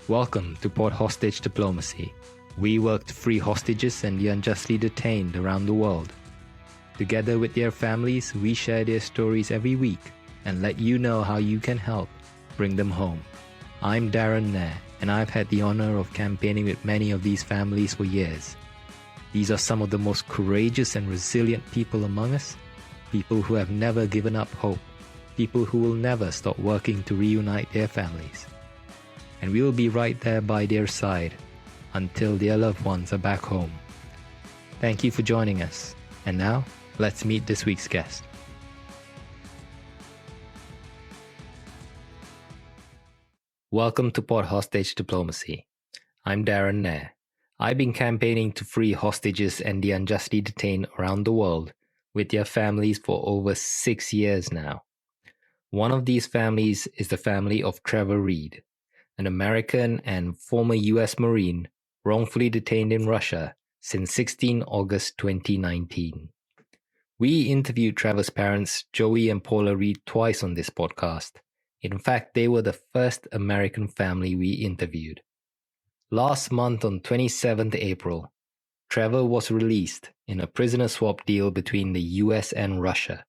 Welcome to Port Hostage Diplomacy. We work to free hostages and the unjustly detained around the world. Together with their families, we share their stories every week and let you know how you can help bring them home. I'm Darren Nair, and I've had the honor of campaigning with many of these families for years. These are some of the most courageous and resilient people among us, people who have never given up hope, people who will never stop working to reunite their families. And we will be right there by their side until their loved ones are back home. Thank you for joining us. And now, let's meet this week's guest. Welcome to Port Hostage Diplomacy. I'm Darren Nair. I've been campaigning to free hostages and the unjustly detained around the world with their families for over 6 years now. One of these families is the family of Trevor Reed, an American and former U.S. Marine wrongfully detained in Russia since 16 August 2019. We interviewed Trevor's parents, Joey and Paula Reed, twice on this podcast. In fact, they were the first American family we interviewed. Last month on 27th April, Trevor was released in a prisoner swap deal between the US and Russia.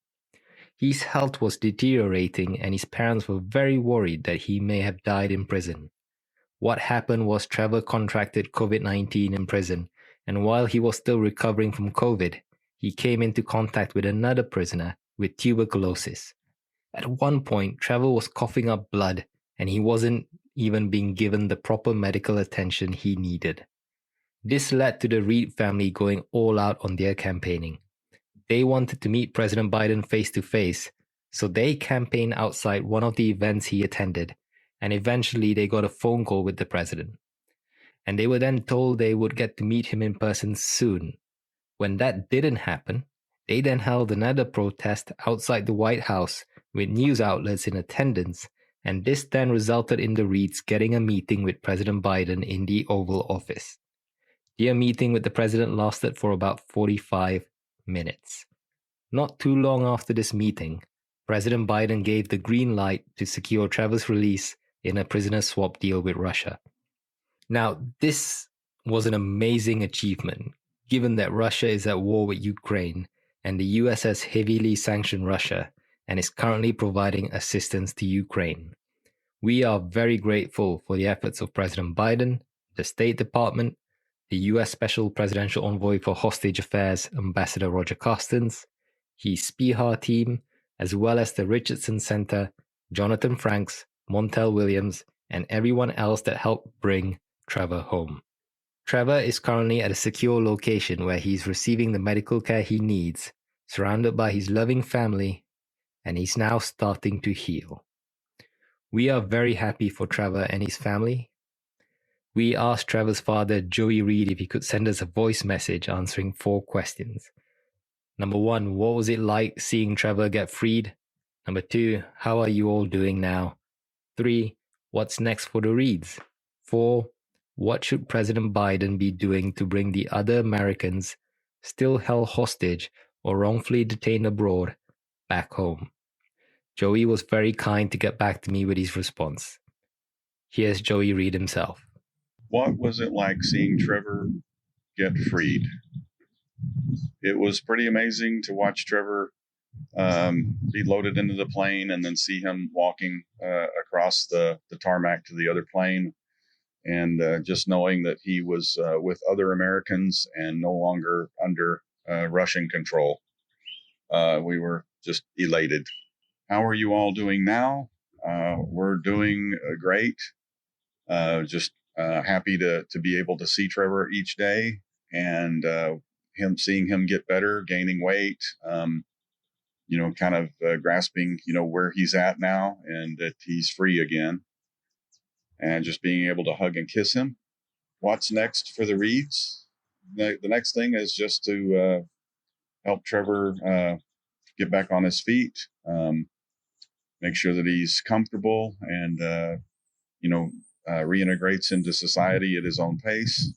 His health was deteriorating and his parents were very worried that he may have died in prison. What happened was Trevor contracted COVID-19 in prison, and while he was still recovering from COVID, he came into contact with another prisoner with tuberculosis. At one point, Trevor was coughing up blood and he wasn't even being given the proper medical attention he needed. This led to the Reed family going all out on their campaigning. They wanted to meet President Biden face to face, so they campaigned outside one of the events he attended, and eventually they got a phone call with the president. And they were then told they would get to meet him in person soon. When that didn't happen, they then held another protest outside the White House with news outlets in attendance, and this then resulted in the Reeds getting a meeting with President Biden in the Oval Office. Their meeting with the president lasted for about 45 minutes. Not too long after this meeting, President Biden gave the green light to secure Trevor's release in a prisoner swap deal with Russia. Now, this was an amazing achievement, given that Russia is at war with Ukraine and the US has heavily sanctioned Russia and is currently providing assistance to Ukraine. We are very grateful for the efforts of President Biden, the State Department, the US Special Presidential Envoy for Hostage Affairs, Ambassador Roger Carstens, his SPIHA team, as well as the Richardson Center, Jonathan Franks, Montel Williams, and everyone else that helped bring Trevor home. Trevor is currently at a secure location where he's receiving the medical care he needs, surrounded by his loving family, and he's now starting to heal. We are very happy for Trevor and his family. We asked Trevor's father, Joey Reed, if he could send us a voice message answering 4 questions. Number 1, what was it like seeing Trevor get freed? Number 2, how are you all doing now? 3, what's next for the Reeds? 4, what should President Biden be doing to bring the other Americans still held hostage or wrongfully detained abroad back home? Joey was very kind to get back to me with his response. Here's Joey Reed himself. What was it like seeing Trevor get freed? It was pretty amazing to watch Trevor be loaded into the plane and then see him walking across the tarmac to the other plane, and just knowing that he was with other Americans and no longer under Russian control. We were just elated. How are you all doing now? We're doing great. Just happy to be able to see Trevor each day and seeing him get better, gaining weight, kind of grasping, where he's at now and that he's free again, and just being able to hug and kiss him. What's next for the Reeds? The next thing is just to help Trevor get back on his feet, make sure that he's comfortable and, reintegrates into society at his own pace.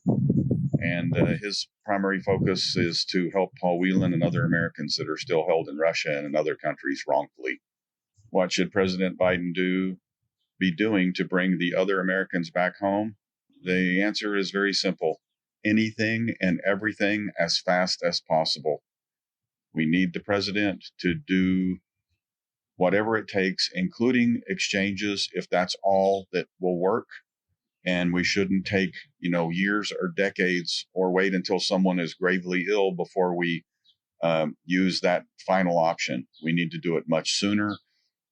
And his primary focus is to help Paul Whelan and other Americans that are still held in Russia and in other countries wrongfully. What should President Biden do? be doing to bring the other Americans back home? The answer is very simple: anything and everything as fast as possible. We need the president to do whatever it takes, including exchanges, if that's all that will work. And we shouldn't take, years or decades or wait until someone is gravely ill before we use that final option. We need to do it much sooner.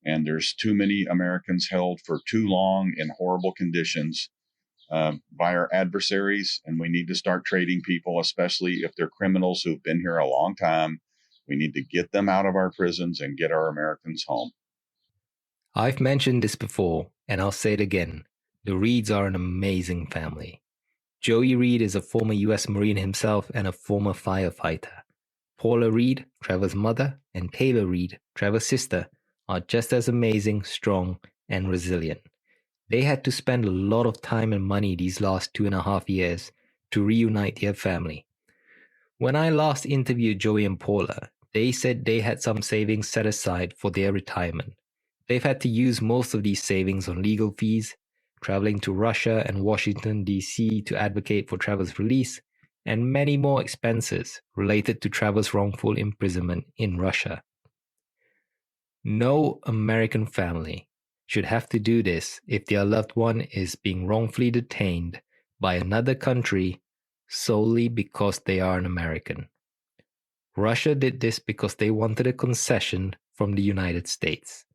And there's too many Americans held for too long in horrible conditions by our adversaries. And we need to start trading people, especially if they're criminals who've been here a long time. We need to get them out of our prisons and get our Americans home. I've mentioned this before, and I'll say it again. The Reeds are an amazing family. Joey Reed is a former US Marine himself and a former firefighter. Paula Reed, Trevor's mother, and Taylor Reed, Trevor's sister, are just as amazing, strong, and resilient. They had to spend a lot of time and money these last 2.5 years to reunite their family. When I last interviewed Joey and Paula, they said they had some savings set aside for their retirement. They've had to use most of these savings on legal fees, traveling to Russia and Washington, D.C. to advocate for Trevor's release, and many more expenses related to Trevor's wrongful imprisonment in Russia. No American family should have to do this if their loved one is being wrongfully detained by another country solely because they are an American. Russia did this because they wanted a concession from the United States.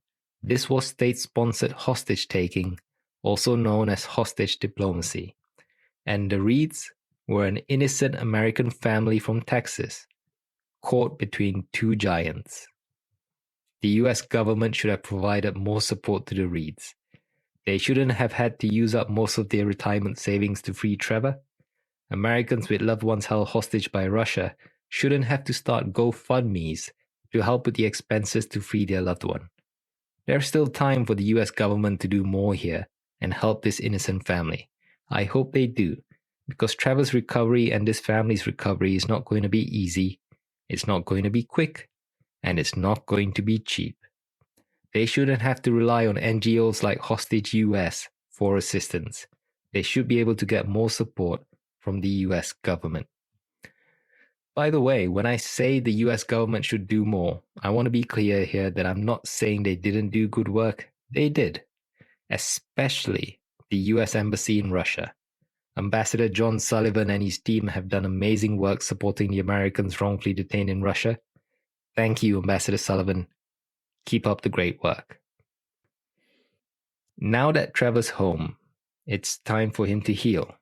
This was state-sponsored hostage-taking, also known as hostage diplomacy. And the Reeds were an innocent American family from Texas, caught between two giants. The US government should have provided more support to the Reeds. They shouldn't have had to use up most of their retirement savings to free Trevor. Americans with loved ones held hostage by Russia shouldn't have to start GoFundMes to help with the expenses to free their loved one. There's still time for the US government to do more here and help this innocent family. I hope they do, because Trevor's recovery and this family's recovery is not going to be easy, it's not going to be quick, and it's not going to be cheap. They shouldn't have to rely on NGOs like Hostage US for assistance. They should be able to get more support from the US government. By the way, when I say the US government should do more, I want to be clear here that I'm not saying they didn't do good work. They did, especially the US Embassy in Russia. Ambassador John Sullivan and his team have done amazing work supporting the Americans wrongfully detained in Russia. Thank you, Ambassador Sullivan. Keep up the great work. Now that Trevor's home, it's time for him to heal.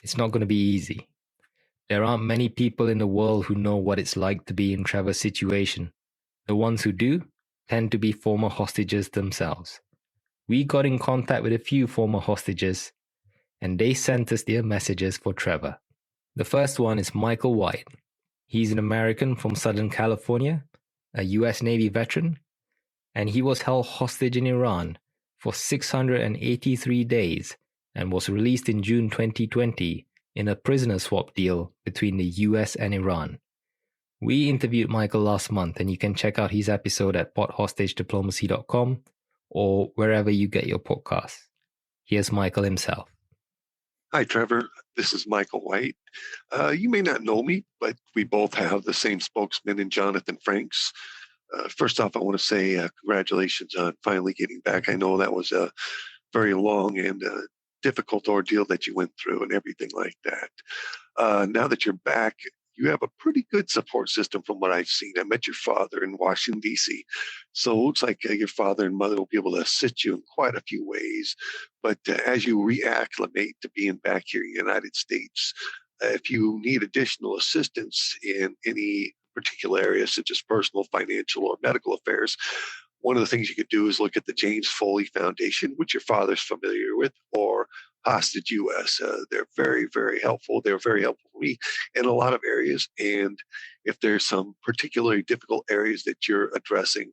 It's not going to be easy. There aren't many people in the world who know what it's like to be in Trevor's situation. The ones who do tend to be former hostages themselves. We got in contact with a few former hostages, and they sent us their messages for Trevor. The first one is Michael White. He's an American from Southern California, a US Navy veteran, and he was held hostage in Iran for 683 days and was released in June 2020 in a prisoner swap deal between the US and Iran. We interviewed Michael last month, and you can check out his episode at podhostagediplomacy.com or wherever you get your podcasts. Here's Michael himself. Hi, Trevor. This is Michael White. You may not know me, but we both have the same spokesman in Jonathan Franks. First off, I want to say congratulations on finally getting back. I know that was a very long and difficult ordeal that you went through and everything like that. Now that you're back, you have a pretty good support system from what I've seen. I met your father in Washington, D.C. So it looks like your father and mother will be able to assist you in quite a few ways. But as you reacclimate to being back here in the United States, if you need additional assistance in any particular areas, such as personal, financial, or medical affairs, one of the things you could do is look at the James Foley Foundation, which your father's familiar with, or Hostage US. They're very, very helpful. They're very helpful for me in a lot of areas. And if there's some particularly difficult areas that you're addressing,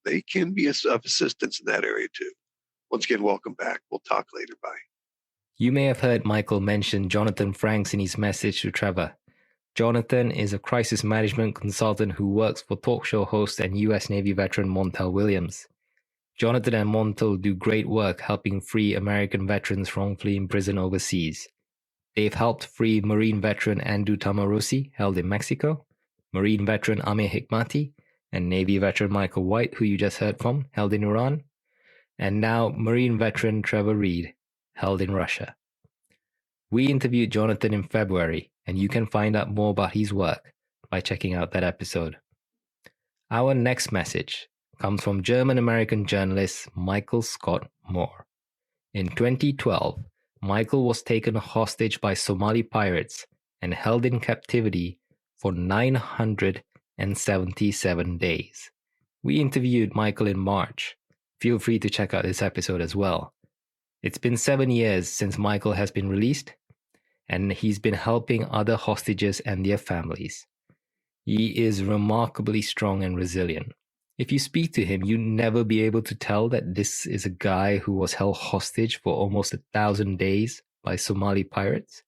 they can be of assistance in that area too. Once again, welcome back. We'll talk later. Bye. You may have heard Michael mention Jonathan Franks in his message to Trevor. Jonathan is a crisis management consultant who works for talk show host and US Navy veteran Montel Williams. Jonathan and Montel do great work helping free American veterans wrongfully imprisoned overseas. They've helped free Marine veteran Andrew Tamarosi, held in Mexico, Marine veteran Amir Hikmati, and Navy veteran Michael White, who you just heard from, held in Iran, and now Marine veteran Trevor Reed, held in Russia. We interviewed Jonathan in February, and you can find out more about his work by checking out that episode. Our next message comes from German-American journalist Michael Scott Moore. In 2012, Michael was taken hostage by Somali pirates and held in captivity for 977 days. We interviewed Michael in March. Feel free to check out this episode as well. It's been 7 years since Michael has been released, and he's been helping other hostages and their families. He is remarkably strong and resilient. If you speak to him, you'd never be able to tell that this is a guy who was held hostage for almost 1,000 days by Somali pirates.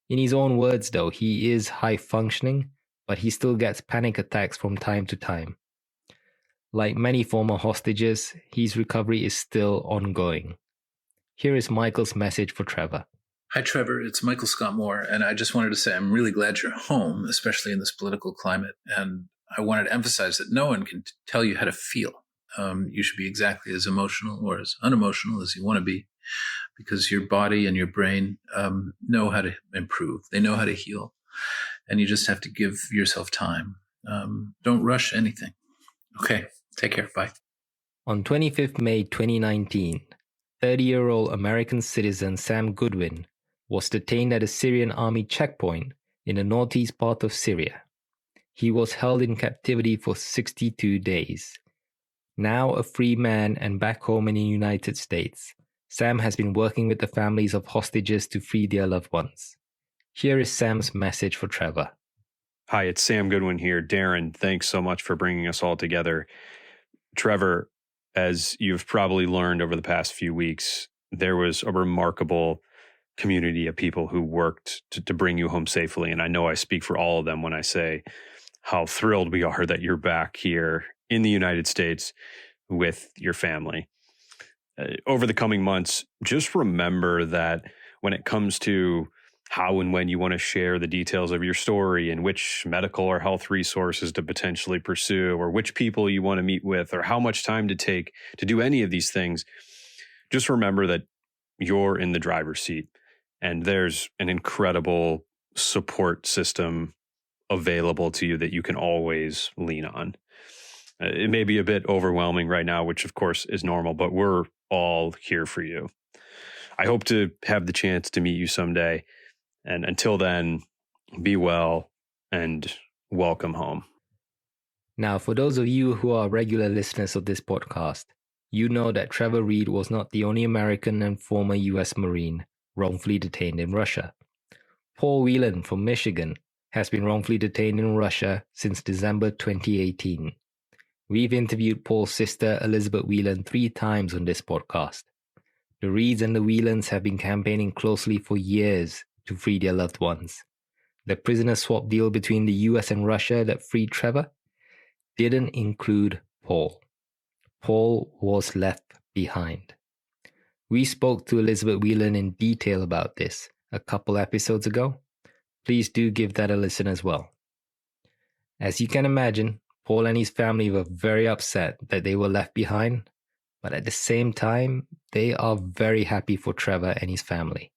In his own words, though, he is high functioning, but he still gets panic attacks from time to time. Like many former hostages, his recovery is still ongoing. Here is Michael's message for Trevor. Hi, Trevor. It's Michael Scott Moore, and I just wanted to say I'm really glad you're home, especially in this political climate. And I wanted to emphasize that no one can tell you how to feel. You should be exactly as emotional or as unemotional as you want to be, because your body and your brain know how to improve. They know how to heal, and you just have to give yourself time. Don't rush anything. Okay, take care. Bye. On 25th May 2019, 30-year-old American citizen Sam Goodwin was detained at a Syrian army checkpoint in the northeast part of Syria. He was held in captivity for 62 days. Now a free man and back home in the United States, Sam has been working with the families of hostages to free their loved ones. Here is Sam's message for Trevor. Hi, it's Sam Goodwin here. Darren, thanks so much for bringing us all together. Trevor, as you've probably learned over the past few weeks, there was a remarkable community of people who worked to bring you home safely. And I know I speak for all of them when I say how thrilled we are that you're back here in the United States with your family. Over the coming months, just remember that when it comes to how and when you want to share the details of your story and which medical or health resources to potentially pursue, or which people you want to meet with, or how much time to take to do any of these things, just remember that you're in the driver's seat and there's an incredible support system available to you that you can always lean on. It may be a bit overwhelming right now, which of course is normal, but we're all here for you. I hope to have the chance to meet you someday. And until then, be well and welcome home. Now, for those of you who are regular listeners of this podcast, you know that Trevor Reed was not the only American and former U.S. Marine wrongfully detained in Russia. Paul Whelan from Michigan has been wrongfully detained in Russia since December 2018. We've interviewed Paul's sister, Elizabeth Whelan, 3 times on this podcast. The Reeds and the Whelans have been campaigning closely for years to free their loved ones. The prisoner swap deal between the US and Russia that freed Trevor didn't include Paul. Paul was left behind. We spoke to Elizabeth Whelan in detail about this a couple episodes ago. Please do give that a listen as well. As you can imagine, Paul and his family were very upset that they were left behind, but at the same time, they are very happy for Trevor and his family.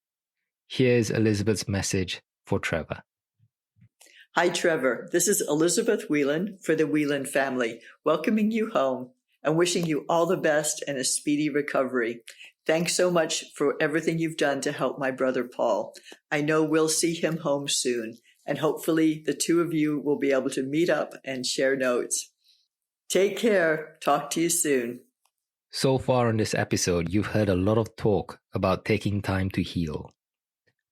Here's Elizabeth's message for Trevor. Hi, Trevor. This is Elizabeth Whelan for the Whelan family, welcoming you home and wishing you all the best and a speedy recovery. Thanks so much for everything you've done to help my brother Paul. I know we'll see him home soon, and hopefully the two of you will be able to meet up and share notes. Take care. Talk to you soon. So far on this episode, you've heard a lot of talk about taking time to heal.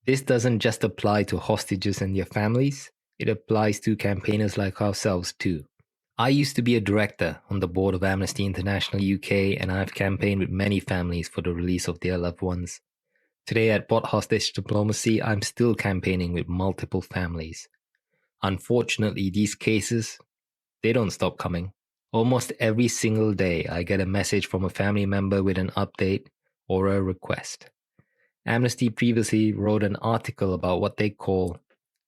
This doesn't just apply to hostages and their families, it applies to campaigners like ourselves too. I used to be a director on the board of Amnesty International UK, and I've campaigned with many families for the release of their loved ones. Today at Port Hostage Diplomacy, I'm still campaigning with multiple families. Unfortunately, these cases, they don't stop coming. Almost every single day, I get a message from a family member with an update or a request. Amnesty previously wrote an article about what they call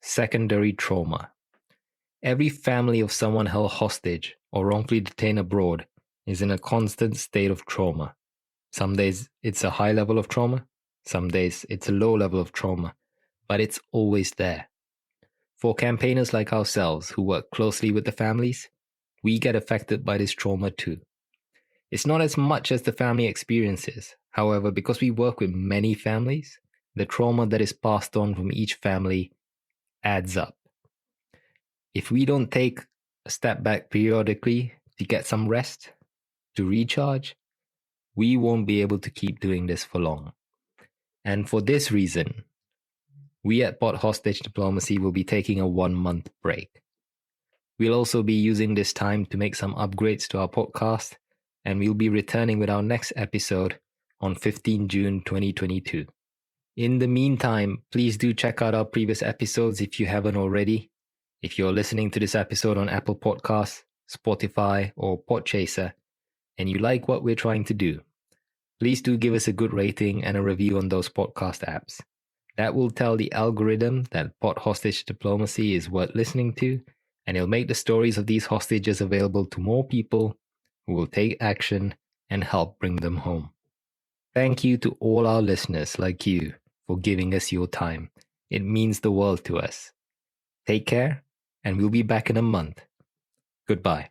secondary trauma. Every family of someone held hostage or wrongfully detained abroad is in a constant state of trauma. Some days it's a high level of trauma, some days it's a low level of trauma, but it's always there. For campaigners like ourselves who work closely with the families, we get affected by this trauma too. It's not as much as the family experiences. However, because we work with many families, the trauma that is passed on from each family adds up. If we don't take a step back periodically to get some rest, to recharge, we won't be able to keep doing this for long. And for this reason, we at Pot Hostage Diplomacy will be taking a 1-month break. We'll also be using this time to make some upgrades to our podcast, and we'll be returning with our next episode on 15 June 2022. In the meantime, please do check out our previous episodes if you haven't already. If you're listening to this episode on Apple Podcasts, Spotify, or Podchaser, and you like what we're trying to do, please do give us a good rating and a review on those podcast apps. That will tell the algorithm that Pot Hostage Diplomacy is worth listening to, and it'll make the stories of these hostages available to more people who will take action and help bring them home. Thank you to all our listeners like you for giving us your time. It means the world to us. Take care, and we'll be back in a month. Goodbye.